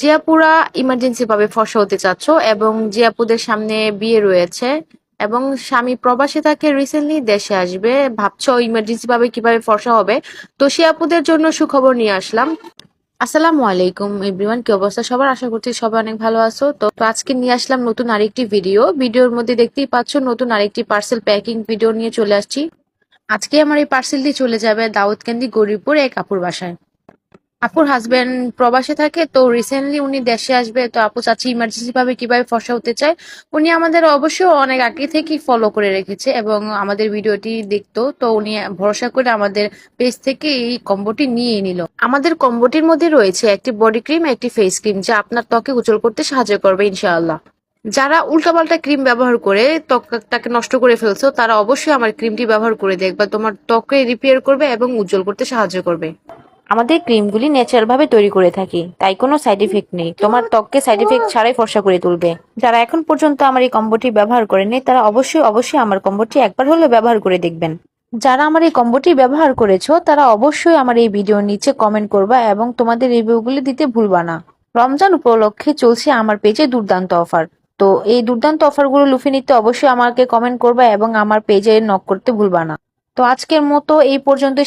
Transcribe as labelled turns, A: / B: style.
A: যে আপুরা ইমার্জেন্সি ভাবে ফর্সা হতে চাচ্ছ এবং যে আপুদের সামনে বিয়ে রয়েছে এবং স্বামী প্রবাসে থাকে, রিসেন্টলি দেশে আসবে, ভাবছো ইমার্জেন্সি ভাবে কিভাবে ফর্সা হবে, তো সে আপুদের জন্য সুখবর নিয়ে আসলাম। আসসালামু আলাইকুম এভরিওয়ান, কি অবস্থা সবার? আশা করছি সবাই অনেক ভালো আছো। তো আজকে নিয়ে আসলাম নতুন আরেকটি ভিডিওর মধ্যে দেখতেই পাচ্ছ নতুন আরেকটি পার্সেল প্যাকিং ভিডিও নিয়ে চলে আসছি। আজকে আমার এই পার্সেলটি চলে যাবে দাউদকান্দি গরিবপুর এক আপুর বাসায়। আপুর হাজবেন্ড প্রবাসে থাকে, তো রিসেন্টলি উনি দেশে আসবে, তো আপু চাচ্ছি ইমার্জেন্সি ভাবে কিভাবে ফর্সা হতে চায়। উনি আমাদের অবশ্যই অনেক আগে থেকেই ফলো করে রেখেছে এবং আমাদের ভিডিওটি দেখতো, তো উনি ভরসা করে আমাদের পেজ থেকে এই কম্বোটি নিয়ে নিল। আমাদের কম্বোটির মধ্যে রয়েছে একটি বডি ক্রিম, একটি ফেস ক্রিম, যা আপনার ত্বকে উজ্জ্বল করতে সাহায্য করবে ইনশাআল্লাহ। যারা উল্টাপাল্টা ক্রিম ব্যবহার করে ত্বকটাকে নষ্ট করে ফেলছো, তারা অবশ্যই আমার ক্রিমটি ব্যবহার করে দেখবা, তোমার ত্বকে রিপেয়ার করবে এবং উজ্জ্বল করতে সাহায্য করবে। আমাদের ক্রিমগুলি ন্যাচারাল ভাবে তৈরি করে থাকি, তাই কোনো সাইড ইফেক্ট নেই, তোমার ত্বককে সাইড ইফেক্ট ছাড়াই ফর্সা করে তুলবে। যারা এখন পর্যন্ত আমার এই কম্বোটি ব্যবহার করেনি, তারা অবশ্যই অবশ্যই আমার কম্বোটি একবার হলেও ব্যবহার করে দেখবেন। যারা আমার এই কম্বোটি ব্যবহার করেছো, তারা অবশ্যই আমার এই ভিডিওর নিচে কমেন্ট করবা এবং তোমাদের রিভিউগুলি দিতে ভুলবা না। রমজান উপলক্ষে চলছে আমার পেজে দুর্দান্ত অফার। তো এই দুর্দান্ত অফারগুলো লুফে নিতে অবশ্যই আমাকে কমেন্ট করবা এবং আমার পেজে নক করতে ভুলবা না। তো আজকের মতো এই পর্যন্ত।